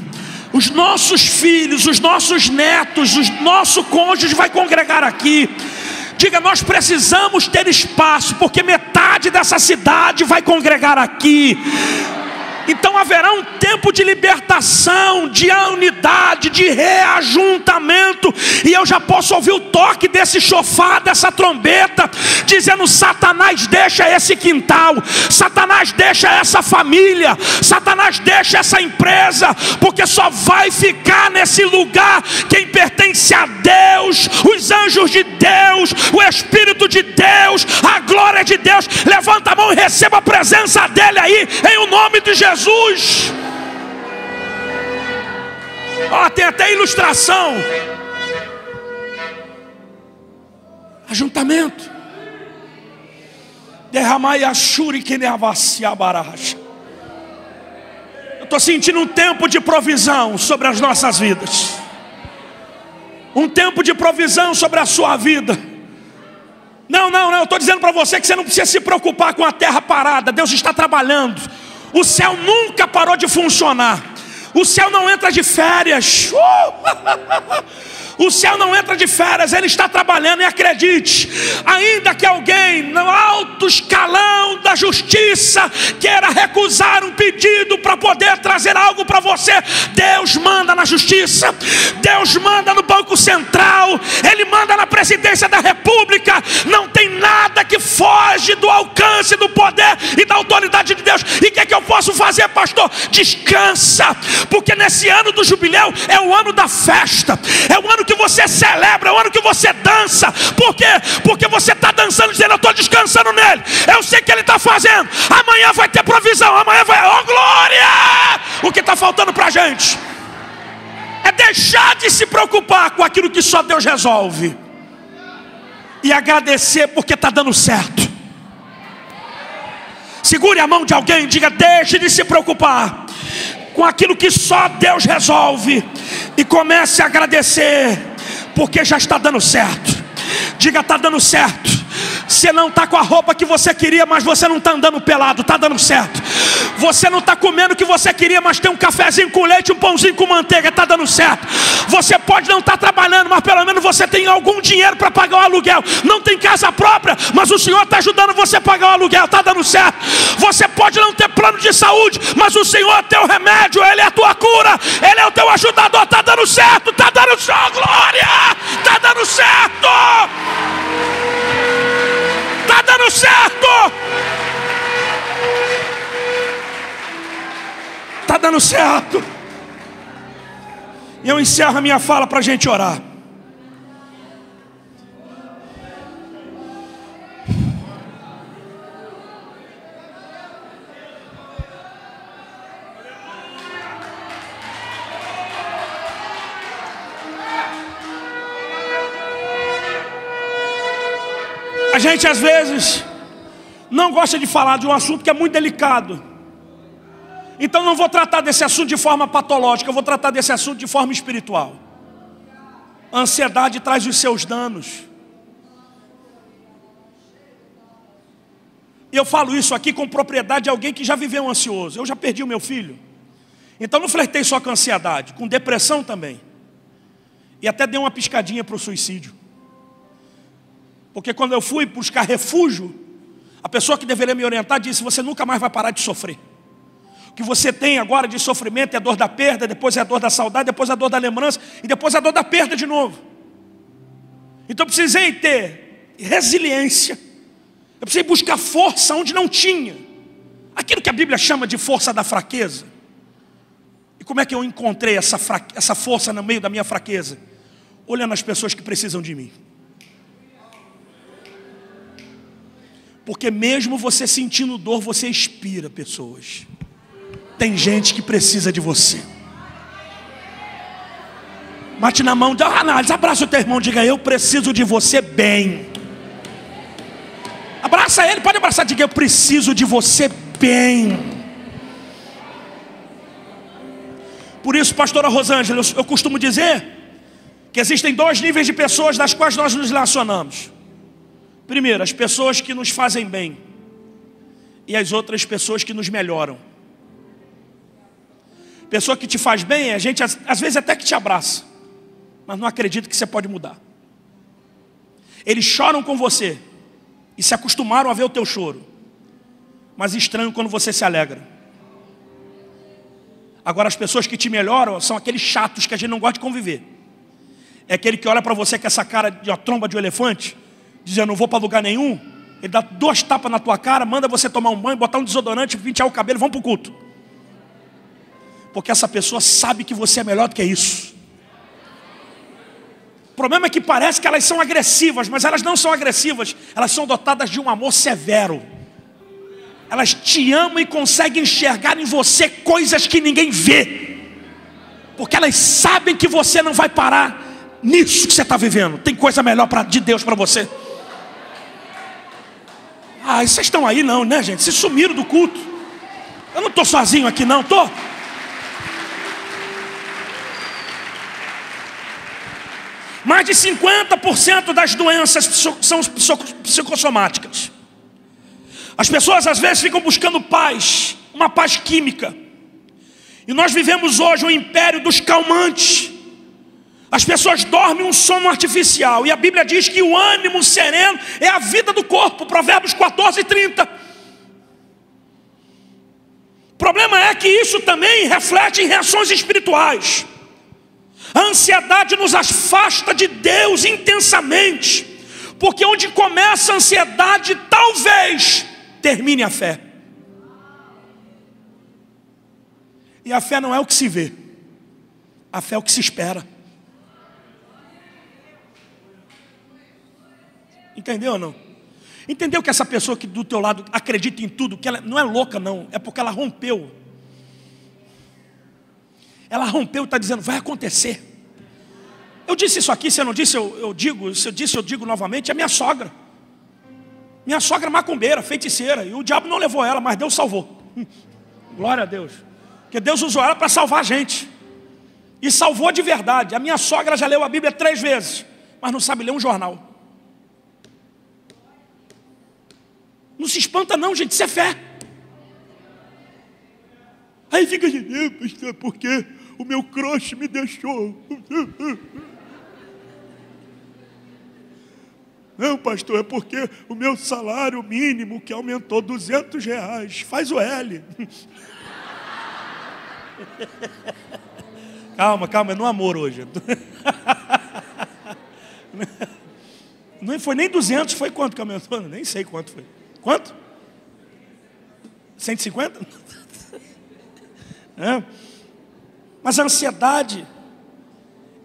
Os nossos filhos, os nossos netos, o nosso cônjuge vai congregar aqui. Diga: nós precisamos ter espaço, porque metade dessa cidade vai congregar aqui. Então haverá um tempo de libertação, de unidade, de reajuntamento. E eu já posso ouvir o toque desse chofar, dessa trombeta, dizendo: Satanás, deixa esse quintal, Satanás, deixa essa família, Satanás, deixa essa empresa, porque só vai ficar nesse lugar quem pertence a Deus, os anjos de Deus, o Espírito de Deus, a glória de Deus. Levanta a mão e receba a presença dele aí, em o nome de Jesus. Tem até ilustração. Ajuntamento. Derramai a shuri que ne avacia baraja. Eu estou sentindo um tempo de provisão sobre as nossas vidas. Um tempo de provisão sobre a sua vida. Não, eu estou dizendo para você que você não precisa se preocupar com a terra parada. Deus está trabalhando. O céu nunca parou de funcionar. O céu não entra de férias. O céu não entra de férias, ele está trabalhando. E acredite, ainda que alguém no alto escalão da justiça queira recusar um pedido para poder trazer algo para você, Deus manda na justiça, Deus manda no Banco Central, Ele manda na presidência da República. Não tem nada que foge do alcance do poder e da autoridade de Deus. E o que é que eu posso fazer, pastor? Descansa, porque nesse ano do jubileu é o ano da festa, é o ano que você celebra, é o ano que você dança. Por quê? Porque você está dançando dizendo: eu estou descansando nele, eu sei que ele está fazendo, amanhã vai ter provisão, amanhã vai, oh glória! O que está faltando para a gente é deixar de se preocupar com aquilo que só Deus resolve e agradecer porque está dando certo. Segure a mão de alguém e diga: deixe de se preocupar com aquilo que só Deus resolve e comece a agradecer, porque já está dando certo. Diga: está dando certo. Você não está com a roupa que você queria, mas você não está andando pelado, está dando certo. Você não está comendo o que você queria, mas tem um cafezinho com leite, um pãozinho com manteiga, está dando certo. Você pode não estar trabalhando, mas pelo menos você tem algum dinheiro para pagar o aluguel. Não tem casa própria, mas o Senhor está ajudando você a pagar o aluguel, está dando certo. Você pode não ter plano de saúde, mas o Senhor é teu remédio, Ele é a tua cura, Ele é o teu ajudador. Está dando certo, está dando certo, glória, está dando certo. Está dando certo. Está dando certo. E eu encerro a minha fala para a gente orar. A gente às vezes não gosta de falar de um assunto que é muito delicado. Então não vou tratar desse assunto de forma patológica, eu vou tratar desse assunto de forma espiritual. A ansiedade traz os seus danos. E eu falo isso aqui com propriedade de alguém que já viveu ansioso. Eu já perdi o meu filho. Então não flertei só com ansiedade, com depressão também. E até dei uma piscadinha para o suicídio. Porque quando eu fui buscar refúgio, a pessoa que deveria me orientar disse: você nunca mais vai parar de sofrer. O que você tem agora de sofrimento é a dor da perda, depois é a dor da saudade, depois a dor da lembrança e depois a dor da perda de novo. Então eu precisei ter resiliência. Eu precisei buscar força onde não tinha. Aquilo que a Bíblia chama de força da fraqueza. E como é que eu encontrei essa força no meio da minha fraqueza? Olhando as pessoas que precisam de mim. Porque mesmo você sentindo dor, você inspira pessoas. Tem gente que precisa de você. Bate na mão, abraça o teu irmão, diga: eu preciso de você bem. Abraça ele, pode abraçar, diga: eu preciso de você bem. Por isso, pastora Rosângela, eu costumo dizer que existem 2 níveis de pessoas das quais nós nos relacionamos. Primeiro, as pessoas que nos fazem bem, e as outras pessoas que nos melhoram. Pessoa que te faz bem, a gente às vezes até que te abraça, mas não acredita que você pode mudar. Eles choram com você e se acostumaram a ver o teu choro, mas estranho quando você se alegra. Agora as pessoas que te melhoram são aqueles chatos que a gente não gosta de conviver. É aquele que olha para você com essa cara de uma tromba de um elefante, dizendo: não vou para lugar nenhum. Ele dá 2 tapas na tua cara, manda você tomar um banho, botar um desodorante, pentear o cabelo, vamos para o culto. Porque essa pessoa sabe que você é melhor do que isso. O problema é que parece que elas são agressivas, mas elas não são agressivas. Elas são dotadas de um amor severo. Elas te amam e conseguem enxergar em você coisas que ninguém vê. Porque elas sabem que você não vai parar nisso que você está vivendo. Tem coisa melhor de Deus para você. Vocês estão aí não, né, gente? Vocês sumiram do culto. Eu não estou sozinho aqui não, estou. Mais de 50% das doenças são psicossomáticas. As pessoas às vezes ficam buscando paz, uma paz química. E nós vivemos hoje o império dos calmantes. As pessoas dormem um sono artificial. E a Bíblia diz que o ânimo sereno é a vida do corpo. Provérbios 14:30. O problema é que isso também reflete em reações espirituais. A ansiedade nos afasta de Deus intensamente. Porque onde começa a ansiedade, talvez termine a fé. E a fé não é o que se vê. A fé é o que se espera. Entendeu ou não? Entendeu que essa pessoa que do teu lado acredita em tudo, que ela não é louca não, é porque ela rompeu. Ela rompeu e está dizendo, vai acontecer. Eu disse isso aqui, se eu não disse, eu digo, se eu disse, eu digo novamente, é minha sogra. Minha sogra macumbeira, feiticeira, e o diabo não levou ela, mas Deus salvou. Glória a Deus. Porque Deus usou ela para salvar a gente. E salvou de verdade. A minha sogra já leu a Bíblia 3 vezes, mas não sabe ler um jornal. Não se espanta não, gente, isso é fé. Aí fica dizendo, pastor, porque o meu crush me deixou. Não, pastor, é porque o meu salário mínimo, que aumentou R$200, faz o L. Calma, é no amor hoje. Não foi nem 200, foi quanto que aumentou? Nem sei quanto foi. Quanto? 150? É. Mas a ansiedade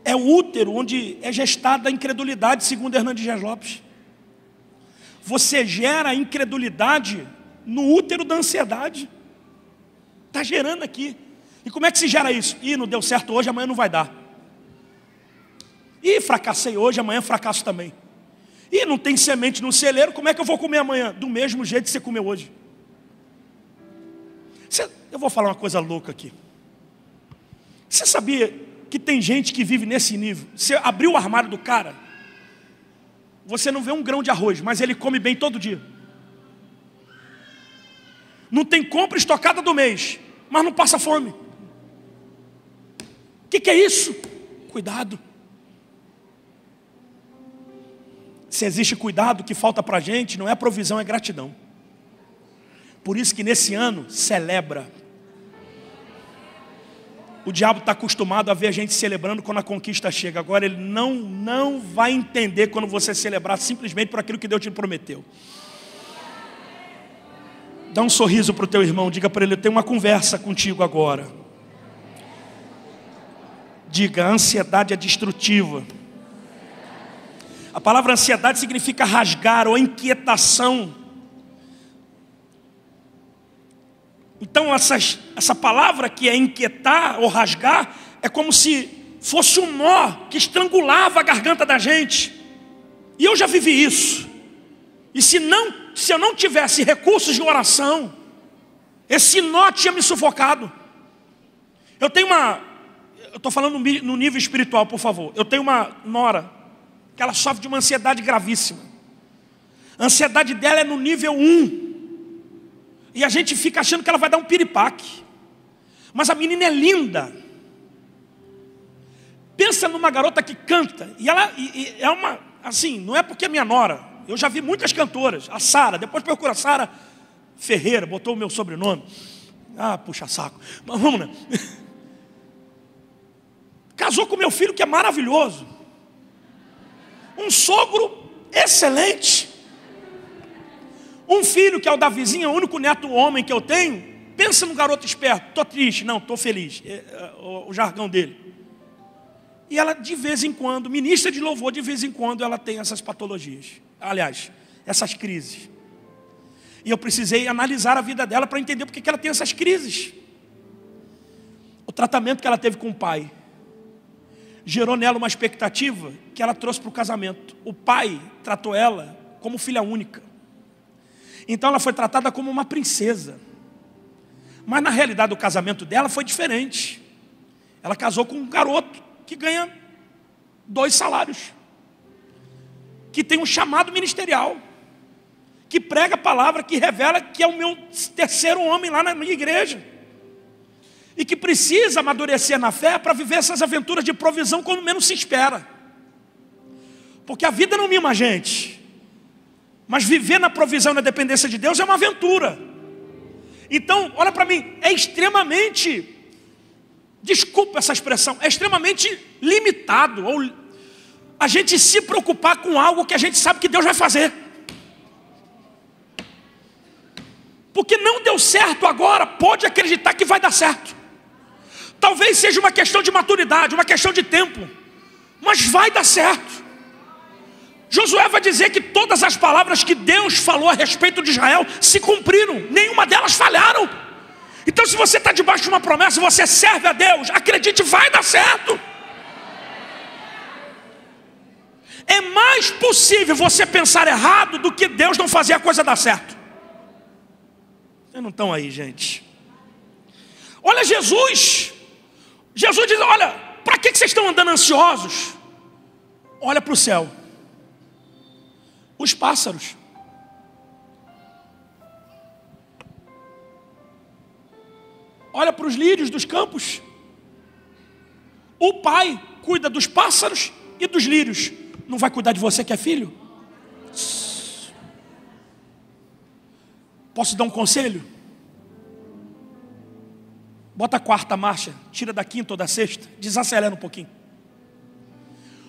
é o útero onde é gestada a incredulidade, segundo Hernandes Dias Lopes. Você gera incredulidade no útero da ansiedade. Está gerando aqui. E como é que se gera isso? Ih, não deu certo hoje, amanhã não vai dar. Ih, fracassei hoje, amanhã fracasso também. Ih, não tem semente no celeiro, como é que eu vou comer amanhã? Do mesmo jeito que você comeu hoje. Eu vou falar uma coisa louca aqui. Você sabia que tem gente que vive nesse nível? Você abriu o armário do cara, você não vê um grão de arroz, mas ele come bem todo dia. Não tem compra estocada do mês, mas não passa fome. O que é isso? Cuidado. Se existe cuidado, o que falta para a gente não é provisão, é gratidão. Por isso que nesse ano, celebra. O diabo está acostumado a ver a gente celebrando quando a conquista chega. Agora ele não vai entender quando você celebrar simplesmente por aquilo que Deus te prometeu. Dá um sorriso para o teu irmão, diga para ele, eu tenho uma conversa contigo agora. Diga, a ansiedade é destrutiva. A palavra ansiedade significa rasgar ou inquietação. Então essa palavra que é inquietar ou rasgar é como se fosse um nó que estrangulava a garganta da gente. E eu já vivi isso. E se eu não tivesse recursos de oração, esse nó tinha me sufocado. Eu estou falando no nível espiritual, por favor. Eu tenho uma nora que ela sofre de uma ansiedade gravíssima. A ansiedade dela é no nível 1. E a gente fica achando que ela vai dar um piripaque. Mas a menina é linda. Pensa numa garota que canta. E ela é uma, assim, não é porque é minha nora. Eu já vi muitas cantoras. A Sara, depois procura a Sara Ferreira, botou o meu sobrenome. Ah, puxa saco. Mas vamos lá. Casou com meu filho, que é maravilhoso. Um sogro excelente. Um filho que é o Davizinho, o único neto homem que eu tenho. Pensa no garoto esperto. Estou triste, não, estou feliz. O jargão dele. E ela de vez em quando, ministra de louvor, de vez em quando ela tem essas patologias. Aliás, essas crises. E eu precisei analisar a vida dela para entender porque que ela tem essas crises. O tratamento que ela teve com o pai gerou nela uma expectativa que ela trouxe para o casamento. O pai tratou ela como filha única. Então ela foi tratada como uma princesa. Mas na realidade o casamento dela foi diferente. Ela casou com um garoto que ganha 2 salários. Que tem um chamado ministerial. Que prega a palavra, que revela que é o meu 3º homem lá na minha igreja. e que precisa amadurecer na fé para viver essas aventuras de provisão quando menos se espera. Porque a vida não mima a gente, mas viver na provisão e na dependência de Deus é uma aventura. Então, olha para mim, é extremamente, desculpa essa expressão, é extremamente limitado ou a gente se preocupar com algo que a gente sabe que Deus vai fazer. Porque não deu certo agora, pode acreditar que vai dar certo. Talvez seja uma questão de maturidade, uma questão de tempo, mas vai dar certo. Josué vai dizer que todas as palavras que Deus falou a respeito de Israel se cumpriram, nenhuma delas falharam. Então, se você está debaixo de uma promessa, você serve a Deus, acredite, vai dar certo. É mais possível você pensar errado do que Deus não fazer a coisa dar certo. Vocês não estão aí, gente. Olha Jesus. Jesus diz, olha, para que vocês estão andando ansiosos? Olha para o céu. Os pássaros. Olha para os lírios dos campos. O pai cuida dos pássaros e dos lírios. Não vai cuidar de você que é filho? Posso dar um conselho? Bota a quarta marcha, tira da quinta ou da sexta, desacelera um pouquinho.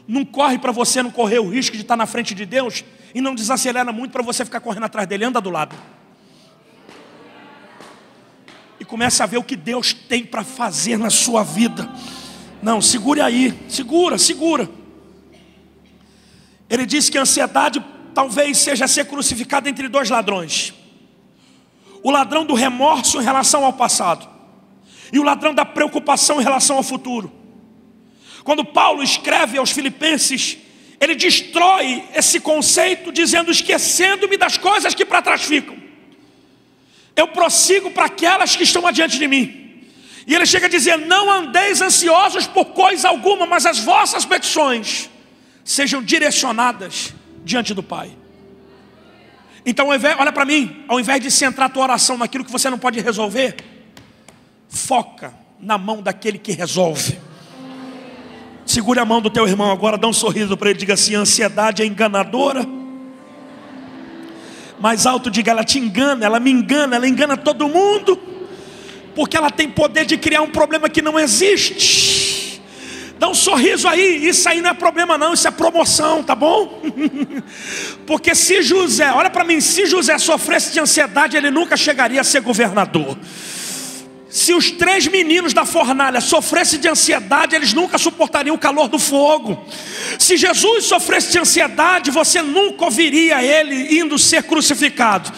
Não corre para você não correr o risco de estar na frente de Deus, e não desacelera muito para você ficar correndo atrás dele, anda do lado. E começa a ver o que Deus tem para fazer na sua vida. Não, segure aí, segura. Ele disse que a ansiedade talvez seja ser crucificada entre dois ladrões. O ladrão do remorso em relação ao passado, e o ladrão da preocupação em relação ao futuro. Quando Paulo escreve aos Filipenses, ele destrói esse conceito dizendo, esquecendo-me das coisas que para trás ficam, eu prossigo para aquelas que estão adiante de mim. E ele chega a dizer, não andeis ansiosos por coisa alguma, mas as vossas petições sejam direcionadas diante do Pai. Então, olha para mim, ao invés de centrar a tua oração naquilo que você não pode resolver, foca na mão daquele que resolve. Segure a mão do teu irmão agora, dá um sorriso para ele, diga assim, a ansiedade é enganadora. Mais alto, diga, ela te engana, ela me engana, ela engana todo mundo, porque ela tem poder de criar um problema que não existe. Dá um sorriso aí, isso aí não é problema não, isso é promoção, tá bom? Porque se José, olha para mim, se José sofresse de ansiedade, ele nunca chegaria a ser governador. Se os 3 meninos da fornalha sofressem de ansiedade, eles nunca suportariam o calor do fogo. Se Jesus sofresse de ansiedade, você nunca ouviria ele indo ser crucificado.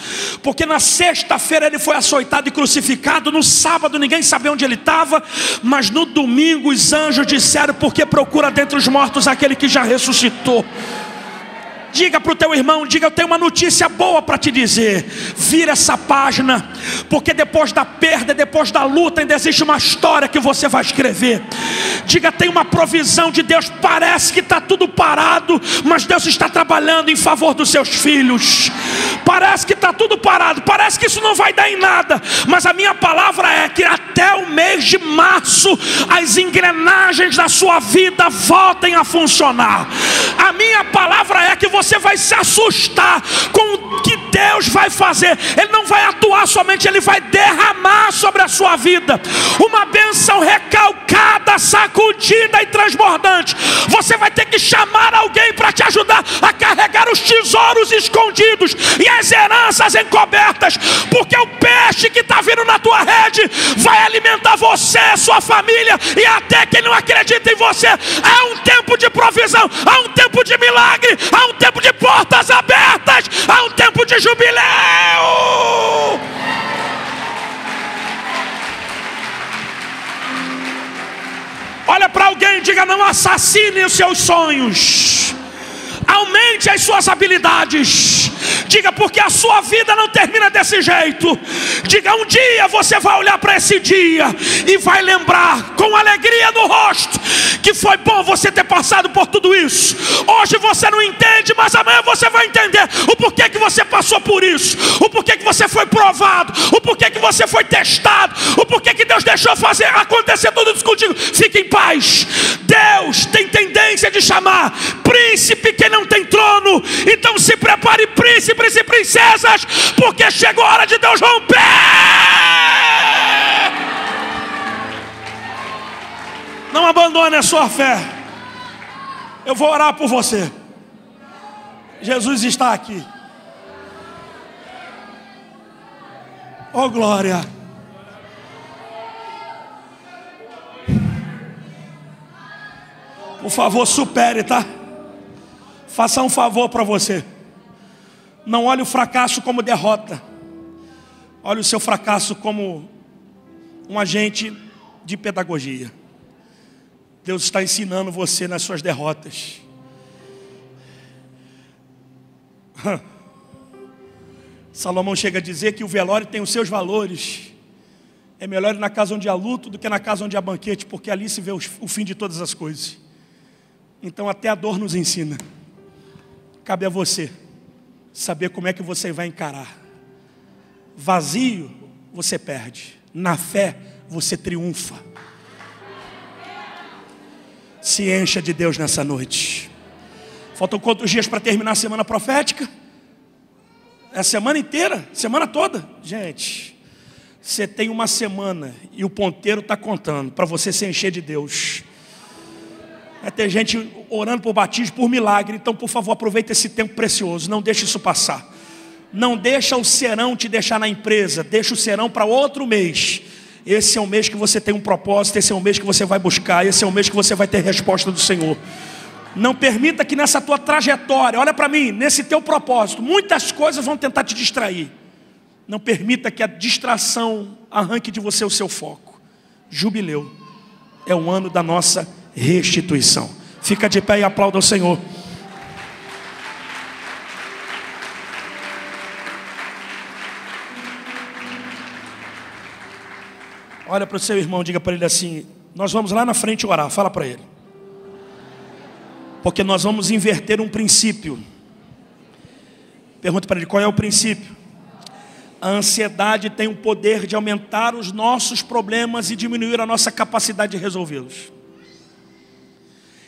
Porque na sexta-feira ele foi açoitado e crucificado. No sábado ninguém sabia onde ele estava. Mas no domingo os anjos disseram, porque procura dentre os mortos aquele que já ressuscitou. Diga para o teu irmão, diga, eu tenho uma notícia boa para te dizer. Vira essa página, porque depois da perda, depois da luta, ainda existe uma história que você vai escrever. Diga, tem uma provisão de Deus. Parece que está tudo parado, mas Deus está trabalhando em favor dos seus filhos. Parece que está tudo parado, parece que isso não vai dar em nada, mas a minha palavra é que até o mês de março as engrenagens da sua vida voltem a funcionar. A minha palavra é que você vai se assustar com o que Deus vai fazer. Ele não vai atuar somente, ele vai derramar sobre a sua vida uma bênção recalcada, sacudida e transbordante. Você vai ter que chamar alguém para te ajudar a carregar os tesouros escondidos e as heranças encobertas, porque o peixe que está vindo na tua rede vai alimentar você, sua família e até quem não acredita em você. Há um tempo de provisão, há um tempo de milagre, há um tempo de portas abertas, há um tempo de jubileu. Olha para alguém e diga, não assassine os seus sonhos, aumente as suas habilidades. Diga, porque a sua vida não termina desse jeito. Diga, um dia você vai olhar para esse dia e vai lembrar com alegria no rosto que foi bom você ter passado por tudo isso. Hoje você não entende, mas amanhã você vai entender o porquê que você passou por isso, o porquê que você foi provado, o porquê que você foi testado, o porquê que Deus Deus deixou acontecer tudo isso contigo. Fique em paz. Deus tem tendência de chamar príncipe que não tem trono. Então se prepare, príncipes e princesas, porque chegou a hora de Deus romper. Não abandone a sua fé. Eu vou orar por você. Jesus está aqui. Oh, glória. Por favor, supere, tá? Faça um favor para você. Não olhe o fracasso como derrota. Olhe o seu fracasso como um agente de pedagogia. Deus está ensinando você nas suas derrotas. Salomão chega a dizer que o velório tem os seus valores. É melhor ir na casa onde há luto do que na casa onde há banquete, porque ali se vê o fim de todas as coisas. Então até a dor nos ensina. Cabe a você saber como é que você vai encarar. Vazio, você perde. Na fé, você triunfa. Se encha de Deus nessa noite. Faltam quantos dias para terminar a semana profética? É a semana inteira, semana toda. Gente, você tem uma semana e o ponteiro está contando para você se encher de Deus. Vai ter gente orando por batismo, por milagre. Então, por favor, aproveita esse tempo precioso. Não deixe isso passar. Não deixa o serão te deixar na empresa. Deixa o serão para outro mês. Esse é o mês que você tem um propósito. Esse é o mês que você vai buscar. Esse é o mês que você vai ter resposta do Senhor. Não permita que nessa tua trajetória, olha para mim, nesse teu propósito, muitas coisas vão tentar te distrair. Não permita que a distração arranque de você o seu foco. Jubileu é o ano da nossa restituição. Fica de pé e aplauda o Senhor. Olha para o seu irmão, diga para ele assim: nós vamos lá na frente orar. Fala para ele. Porque nós vamos inverter um princípio. Pergunta para ele, qual é o princípio? A ansiedade tem o poder de aumentar os nossos problemas e diminuir a nossa capacidade de resolvê-los.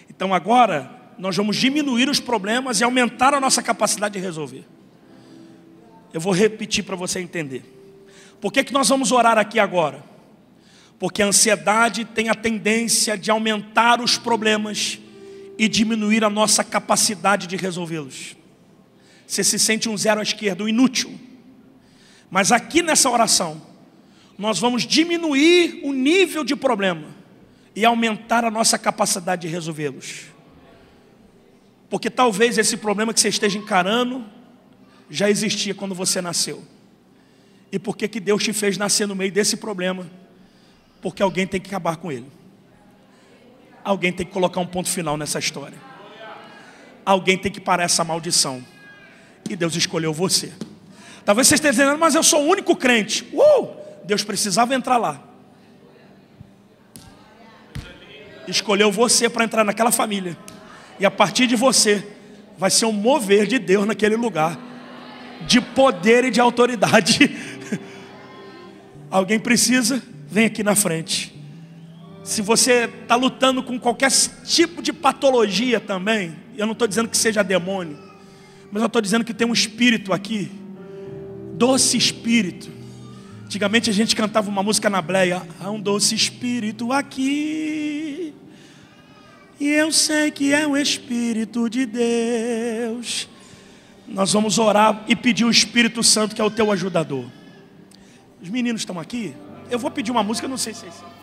Então agora, nós vamos diminuir os problemas e aumentar a nossa capacidade de resolver. Eu vou repetir para você entender. Por que nós vamos orar aqui agora? Porque a ansiedade tem a tendência de aumentar os problemas e diminuir a nossa capacidade de resolvê-los. Você se sente um zero à esquerda, um inútil. Mas aqui nessa oração, nós vamos diminuir o nível de problema e aumentar a nossa capacidade de resolvê-los. Porque talvez esse problema que você esteja encarando já existia quando você nasceu. E por que Deus te fez nascer no meio desse problema? Porque alguém tem que acabar com ele. Alguém tem que colocar um ponto final nessa história. Alguém tem que parar essa maldição. E Deus escolheu você. Talvez você esteja dizendo, mas eu sou o único crente. Deus precisava entrar lá. Escolheu você para entrar naquela família. E a partir de você, vai ser um mover de Deus naquele lugar. De poder e de autoridade. Alguém precisa? Vem aqui na frente. Se você está lutando com qualquer tipo de patologia também, eu não estou dizendo que seja demônio, mas eu estou dizendo que tem um espírito aqui, doce espírito. Antigamente a gente cantava uma música na bleia, há um doce espírito aqui, e eu sei que é o Espírito de Deus. Nós vamos orar e pedir o Espírito Santo, que é o teu ajudador. Os meninos estão aqui. Eu vou pedir uma música, não sei se é isso.